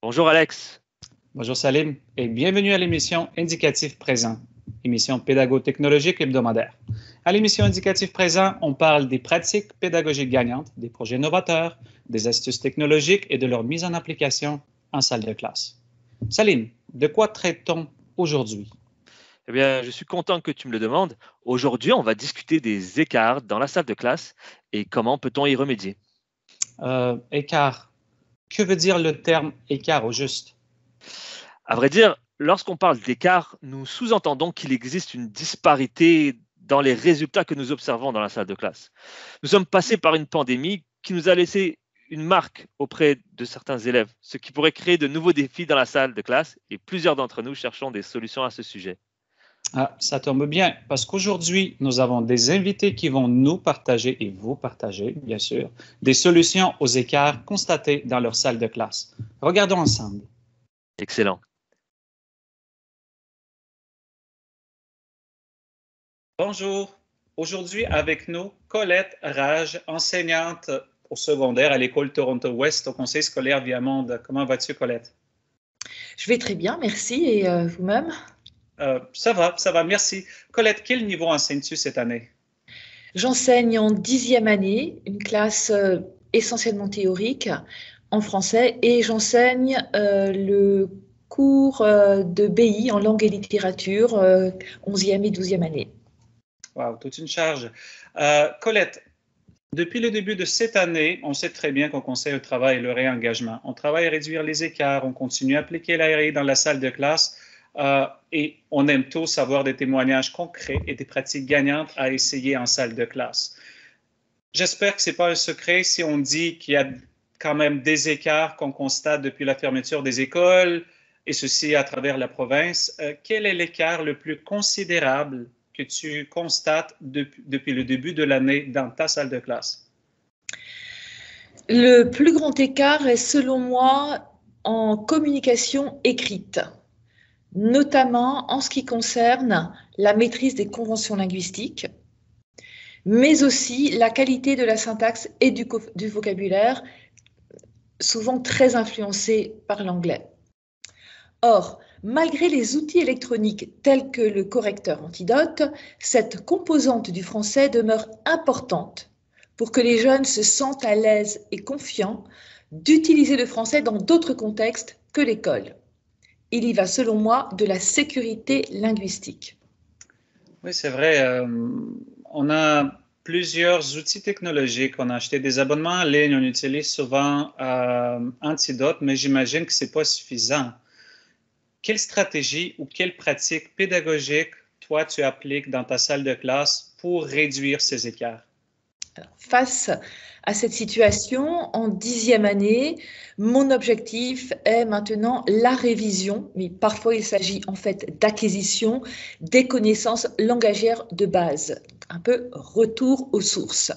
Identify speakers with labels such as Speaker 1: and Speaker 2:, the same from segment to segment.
Speaker 1: Bonjour Alex.
Speaker 2: Bonjour Salim et bienvenue à l'émission Indicatif Présent, émission pédago-technologique hebdomadaire. À l'émission Indicatif Présent, on parle des pratiques pédagogiques gagnantes, des projets novateurs, des astuces technologiques et de leur mise en application en salle de classe. Salim, de quoi traite-t-on aujourd'hui?
Speaker 1: Eh bien, je suis content que tu me le demandes. Aujourd'hui, on va discuter des écarts dans la salle de classe et comment peut-on y remédier.
Speaker 2: Écart. Que veut dire le terme écart au juste?
Speaker 1: À vrai dire, lorsqu'on parle d'écart, nous sous-entendons qu'il existe une disparité dans les résultats que nous observons dans la salle de classe. Nous sommes passés par une pandémie qui nous a laissé une marque auprès de certains élèves, ce qui pourrait créer de nouveaux défis dans la salle de classe et plusieurs d'entre nous cherchons des solutions à ce sujet.
Speaker 2: Ah, ça tombe bien, parce qu'aujourd'hui, nous avons des invités qui vont nous partager, et vous partager, bien sûr, des solutions aux écarts constatés dans leur salle de classe. Regardons ensemble.
Speaker 1: Excellent.
Speaker 2: Bonjour. Aujourd'hui, avec nous, Colette Rage, enseignante au secondaire à l'école Toronto-Ouest au conseil scolaire Viamonde. Comment vas-tu, Colette?
Speaker 3: Je vais très bien, merci. Et vous-même?
Speaker 2: Ça va, merci. Colette, quel niveau enseignes-tu cette année?
Speaker 3: J'enseigne en 10e année, une classe essentiellement théorique en français, et j'enseigne le cours de BI en langue et littérature, 11e et 12e année.
Speaker 2: Wow, toute une charge. Colette, depuis le début de cette année, on sait très bien qu'on conseille le travail et le réengagement. On travaille à réduire les écarts, on continue à appliquer l'ARI dans la salle de classe et on aime tous avoir des témoignages concrets et des pratiques gagnantes à essayer en salle de classe. J'espère que ce n'est pas un secret si on dit qu'il y a quand même des écarts qu'on constate depuis la fermeture des écoles et ceci à travers la province. Quel est l'écart le plus considérable que tu constates depuis le début de l'année dans ta salle de classe?
Speaker 3: Le plus grand écart est, selon moi, en communication écrite, notamment en ce qui concerne la maîtrise des conventions linguistiques, mais aussi la qualité de la syntaxe et du vocabulaire, souvent très influencée par l'anglais. Or, malgré les outils électroniques tels que le correcteur Antidote, cette composante du français demeure importante pour que les jeunes se sentent à l'aise et confiants d'utiliser le français dans d'autres contextes que l'école. Il y va, selon moi, de la sécurité linguistique.
Speaker 2: Oui, c'est vrai. On a plusieurs outils technologiques. On a acheté des abonnements en ligne. On utilise souvent Antidote, mais j'imagine que ce n'est pas suffisant. Quelle stratégie ou quelle pratique pédagogique, toi, tu appliques dans ta salle de classe pour réduire ces écarts?
Speaker 3: Alors, face à cette situation, en 10e année, mon objectif est maintenant la révision, mais parfois il s'agit en fait d'acquisition des connaissances langagières de base, un peu retour aux sources.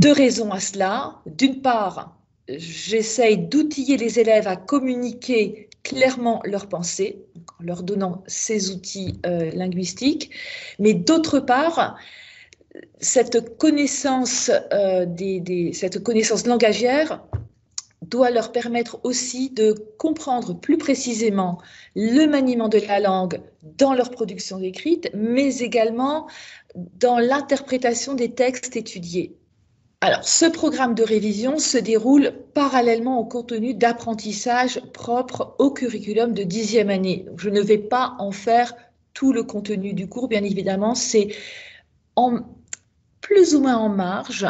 Speaker 3: Deux raisons à cela. D'une part, j'essaye d'outiller les élèves à communiquer clairement leurs pensées, en leur donnant ces outils linguistiques, mais d'autre part, cette connaissance langagière doit leur permettre aussi de comprendre plus précisément le maniement de la langue dans leur production écrite, mais également dans l'interprétation des textes étudiés. Alors, ce programme de révision se déroule parallèlement au contenu d'apprentissage propre au curriculum de 10e année. Donc, je ne vais pas en faire tout le contenu du cours, bien évidemment, c'est plus ou moins en marge.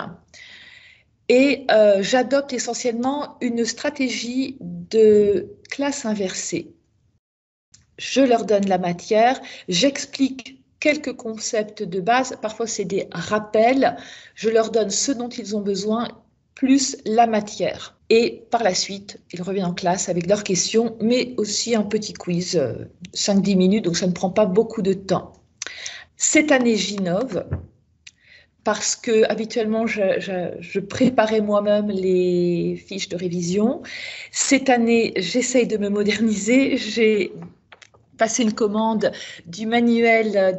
Speaker 3: Et j'adopte essentiellement une stratégie de classe inversée. Je leur donne la matière, j'explique quelques concepts de base, parfois c'est des rappels, je leur donne ce dont ils ont besoin, plus la matière. Et par la suite, ils reviennent en classe avec leurs questions, mais aussi un petit quiz, 5-10 minutes, donc ça ne prend pas beaucoup de temps. Cette année, j'innove, parce que habituellement, je préparais moi-même les fiches de révision. Cette année, j'essaye de me moderniser. J'ai passé une commande d'un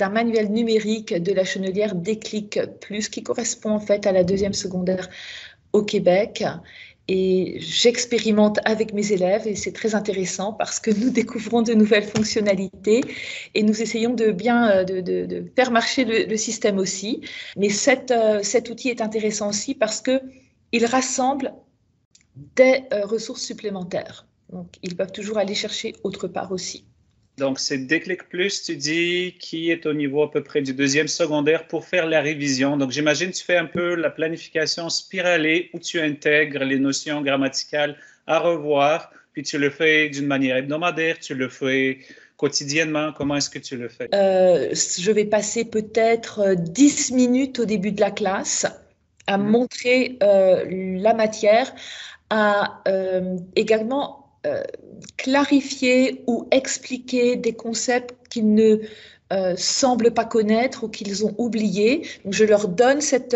Speaker 3: manuel numérique de la Chenelière Déclic Plus, qui correspond en fait à la 2e secondaire au Québec. et j'expérimente avec mes élèves et c'est très intéressant parce que nous découvrons de nouvelles fonctionnalités et nous essayons de bien de faire marcher le système aussi. Mais cet outil est intéressant aussi parce qu'il rassemble des ressources supplémentaires. Donc, ils peuvent toujours aller chercher autre part aussi.
Speaker 2: Donc, c'est Déclic Plus, tu dis, qui est au niveau à peu près du 2e secondaire pour faire la révision. Donc, j'imagine que tu fais un peu la planification spiralée où tu intègres les notions grammaticales à revoir, puis tu le fais d'une manière hebdomadaire, tu le fais quotidiennement. Comment est-ce que tu le fais?
Speaker 3: Je vais passer peut-être 10 minutes au début de la classe à montrer la matière, à également clarifier ou expliquer des concepts qu'ils ne semblent pas connaître ou qu'ils ont oubliés. Donc, je leur donne cette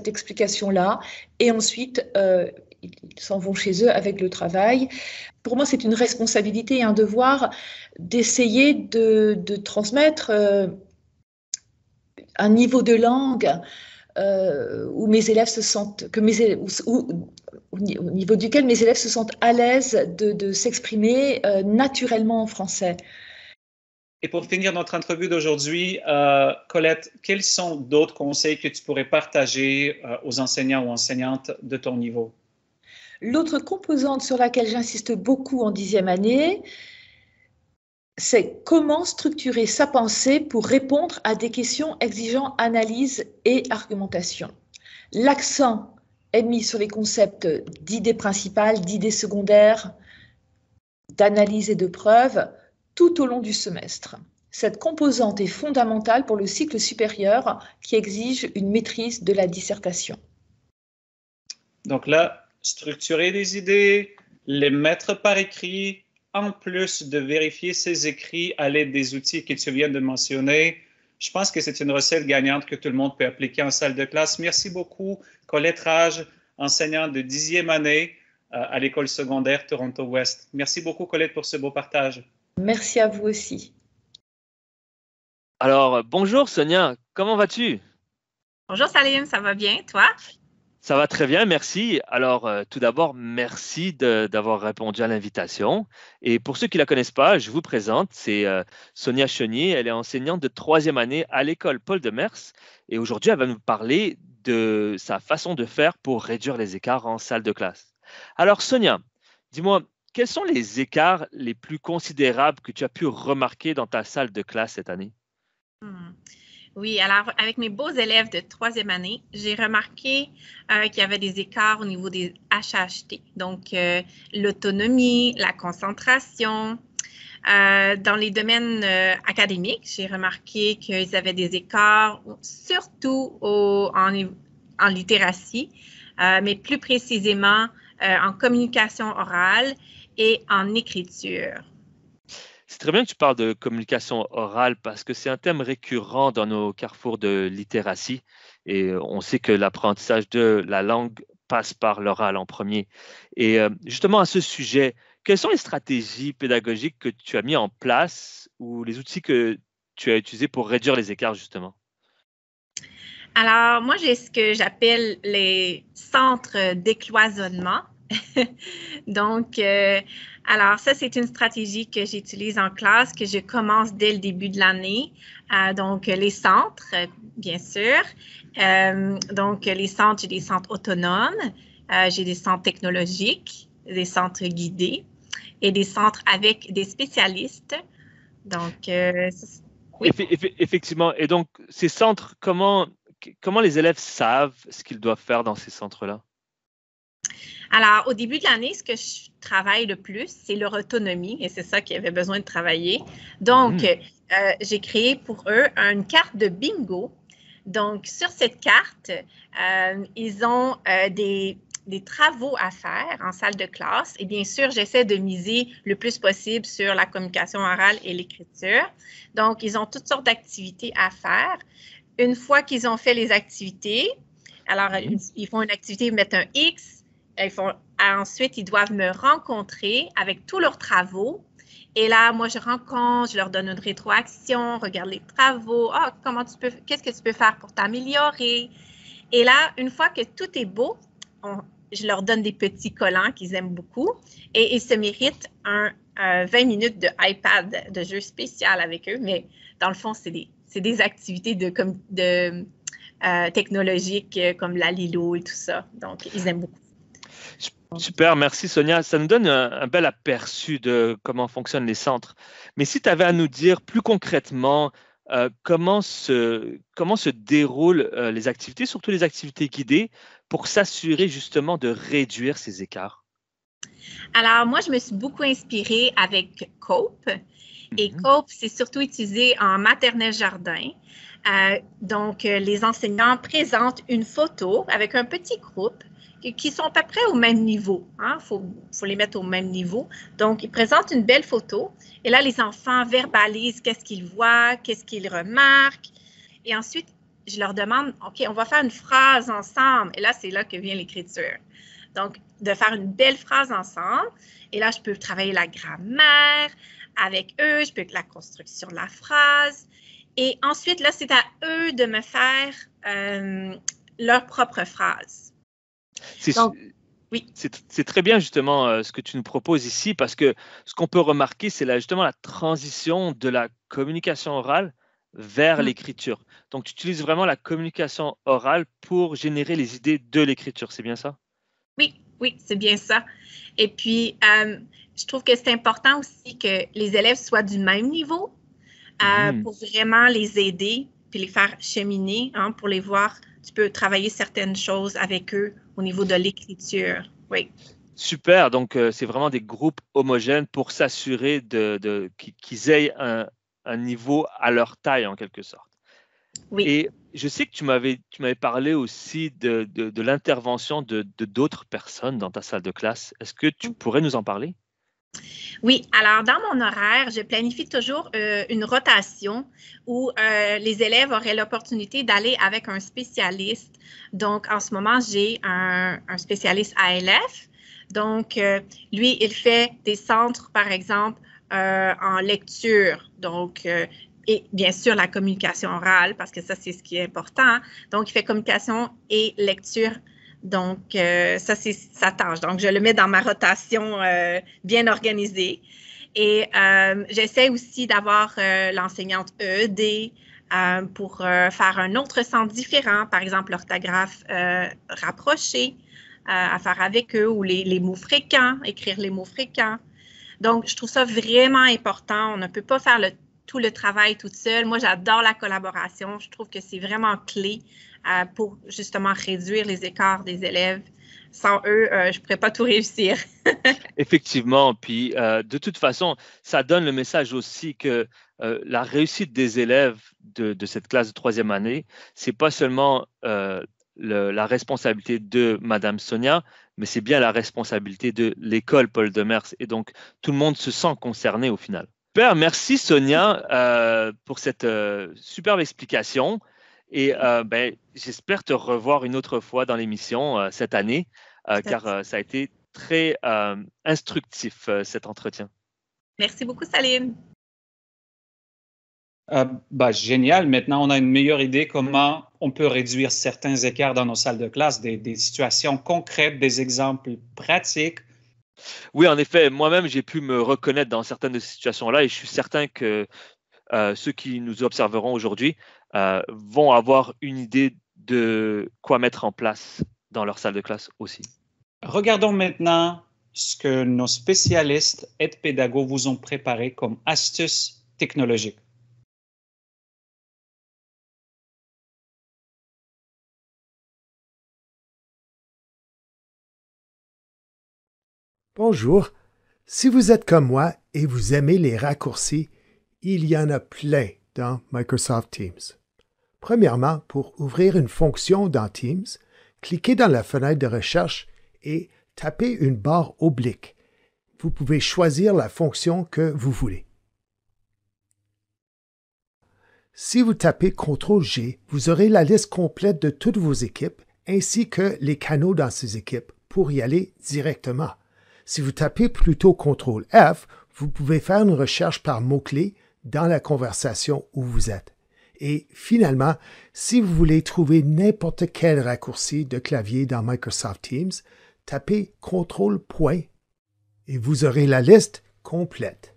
Speaker 3: explication-là et ensuite, ils s'en vont chez eux avec le travail. Pour moi, c'est une responsabilité et un devoir d'essayer de transmettre un niveau de langue où mes élèves se sentent, au niveau duquel mes élèves se sentent à l'aise de s'exprimer naturellement en français.
Speaker 2: Et pour finir notre entrevue d'aujourd'hui, Colette, quels sont d'autres conseils que tu pourrais partager aux enseignants ou enseignantes de ton niveau?
Speaker 3: L'autre composante sur laquelle j'insiste beaucoup en 10e année, c'est comment structurer sa pensée pour répondre à des questions exigeant analyse et argumentation. L'accent est mis sur les concepts d'idées principales, d'idées secondaires, d'analyse et de preuve tout au long du semestre. Cette composante est fondamentale pour le cycle supérieur qui exige une maîtrise de la dissertation.
Speaker 2: Donc là, structurer les idées, les mettre par écrit, en plus de vérifier ces écrits à l'aide des outils que tu viens de mentionner. Je pense que c'est une recette gagnante que tout le monde peut appliquer en salle de classe. Merci beaucoup, Colette Rage, enseignante de 10e année à l'école secondaire Toronto-Ouest. Merci beaucoup, Colette, pour ce beau partage.
Speaker 3: Merci à vous aussi.
Speaker 1: Alors, bonjour Sonia, comment vas-tu?
Speaker 4: Bonjour Salim, ça va bien, toi?
Speaker 1: Ça va très bien, merci. Alors, tout d'abord, merci d'avoir répondu à l'invitation. Et pour ceux qui ne la connaissent pas, je vous présente, c'est Sonia Chenier. Elle est enseignante de 3e année à l'école Paul Demers. Et aujourd'hui, elle va nous parler de sa façon de faire pour réduire les écarts en salle de classe. Alors, Sonia, dis-moi, quels sont les écarts les plus considérables que tu as pu remarquer dans ta salle de classe cette année?
Speaker 4: Oui, alors avec mes beaux élèves de 3e année, j'ai remarqué qu'il y avait des écarts au niveau des HHT, donc l'autonomie, la concentration. Dans les domaines académiques, j'ai remarqué qu'ils avaient des écarts, surtout en littératie, mais plus précisément en communication orale et en écriture.
Speaker 1: C'est très bien que tu parles de communication orale parce que c'est un thème récurrent dans nos carrefours de littératie et on sait que l'apprentissage de la langue passe par l'oral en premier. Et justement à ce sujet, quelles sont les stratégies pédagogiques que tu as mis en place ou les outils que tu as utilisés pour réduire les écarts justement?
Speaker 4: Alors, moi, j'ai ce que j'appelle les centres décloisonnement. Donc, alors ça, c'est une stratégie que j'utilise en classe, que je commence dès le début de l'année. Donc, les centres, bien sûr. Donc, les centres, j'ai des centres autonomes, j'ai des centres technologiques, des centres guidés et des centres avec des spécialistes. Donc,
Speaker 1: oui. Effectivement. Et donc, ces centres, comment les élèves savent ce qu'ils doivent faire dans ces centres-là?
Speaker 4: Alors, au début de l'année, ce que je travaille le plus, c'est leur autonomie et c'est ça qu'ils avaient besoin de travailler. Donc, j'ai créé pour eux une carte de bingo. Donc, sur cette carte, ils ont des travaux à faire en salle de classe. Et bien sûr, j'essaie de miser le plus possible sur la communication orale et l'écriture. Donc, ils ont toutes sortes d'activités à faire. Une fois qu'ils ont fait les activités, alors, ils font une activité, ils mettent un X. Ensuite, ils doivent me rencontrer avec tous leurs travaux. Et là, moi, je rencontre, je leur donne une rétroaction, regarde les travaux. Qu'est-ce que tu peux faire pour t'améliorer? Et là, une fois que tout est beau, je leur donne des petits collants qu'ils aiment beaucoup et ils se méritent 20 minutes de iPad, de jeu spécial avec eux. Mais dans le fond, c'est des activités technologiques comme la Lilo et tout ça. Donc, ils aiment beaucoup.
Speaker 1: Super, merci Sonia. Ça nous donne un bel aperçu de comment fonctionnent les centres. Mais si tu avais à nous dire plus concrètement comment se déroulent les activités, surtout les activités guidées, pour s'assurer justement de réduire ces écarts?
Speaker 4: Alors, moi, je me suis beaucoup inspirée avec Cope. Et Cope, c'est surtout utilisé en maternelle jardin. Donc, les enseignants présentent une photo avec un petit groupe qui sont à peu près au même niveau. Il faut les mettre au même niveau. Donc, ils présentent une belle photo. Et là, les enfants verbalisent qu'est-ce qu'ils voient, qu'est-ce qu'ils remarquent. Et ensuite, je leur demande, OK, on va faire une phrase ensemble. Et là, c'est là que vient l'écriture. Donc, de faire une belle phrase ensemble. Et là, je peux travailler la grammaire avec eux. Je peux la construction de la phrase. Et ensuite, là, c'est à eux de me faire leur propre phrase.
Speaker 1: C'est très bien justement ce que tu nous proposes ici parce que ce qu'on peut remarquer, c'est justement la transition de la communication orale vers l'écriture. Donc, tu utilises vraiment la communication orale pour générer les idées de l'écriture, c'est bien ça?
Speaker 4: Oui, c'est bien ça. Et puis, je trouve que c'est important aussi que les élèves soient du même niveau pour vraiment les aider puis les faire cheminer, pour les voir. Tu peux travailler certaines choses avec eux au niveau de l'écriture. Oui.
Speaker 1: Super. Donc, c'est vraiment des groupes homogènes pour s'assurer qu'ils aient un niveau à leur taille, en quelque sorte.
Speaker 4: Oui.
Speaker 1: Et je sais que tu m'avais parlé aussi de l'intervention de d'autres personnes dans ta salle de classe. Est-ce que tu pourrais nous en parler?
Speaker 4: Oui, alors dans mon horaire, je planifie toujours une rotation où les élèves auraient l'opportunité d'aller avec un spécialiste. Donc, en ce moment, j'ai un spécialiste ALF. Donc, lui, il fait des centres, par exemple, en lecture. Donc, et bien sûr, la communication orale, parce que ça, c'est ce qui est important. Donc, il fait communication et lecture. Donc, ça, c'est sa tâche. Donc, je le mets dans ma rotation bien organisée. Et j'essaie aussi d'avoir l'enseignante EED pour faire un autre centre différent, par exemple, l'orthographe rapprochée à faire avec eux ou les mots fréquents, écrire les mots fréquents. Donc, je trouve ça vraiment important. On ne peut pas faire tout le travail toute seule. Moi, j'adore la collaboration. Je trouve que c'est vraiment clé pour justement réduire les écarts des élèves. Sans eux, je ne pourrais pas tout réussir.
Speaker 1: Effectivement. Puis, de toute façon, ça donne le message aussi que la réussite des élèves de cette classe de troisième année, ce n'est pas seulement la responsabilité de Madame Sonia, mais c'est bien la responsabilité de l'école Paul Demers. Et donc, tout le monde se sent concerné au final. Super, merci Sonia pour cette superbe explication. Et j'espère te revoir une autre fois dans l'émission cette année, car ça a été très instructif cet entretien.
Speaker 4: Merci beaucoup, Salim.
Speaker 2: Génial. Maintenant, on a une meilleure idée comment on peut réduire certains écarts dans nos salles de classe, des situations concrètes, des exemples pratiques.
Speaker 1: Oui, en effet, moi-même, j'ai pu me reconnaître dans certaines de ces situations-là et je suis certain que ceux qui nous observeront aujourd'hui vont avoir une idée de quoi mettre en place dans leur salle de classe aussi.
Speaker 2: Regardons maintenant ce que nos spécialistes aides-pédagogues vous ont préparé comme astuces technologiques.
Speaker 5: Bonjour. Si vous êtes comme moi et vous aimez les raccourcis, il y en a plein dans Microsoft Teams. Premièrement, pour ouvrir une fonction dans Teams, cliquez dans la fenêtre de recherche et tapez une barre oblique. Vous pouvez choisir la fonction que vous voulez. Si vous tapez CTRL-G, vous aurez la liste complète de toutes vos équipes ainsi que les canaux dans ces équipes pour y aller directement. Si vous tapez plutôt CTRL-F, vous pouvez faire une recherche par mots-clés dans la conversation où vous êtes. Et finalement, si vous voulez trouver n'importe quel raccourci de clavier dans Microsoft Teams, tapez CTRL point et vous aurez la liste complète.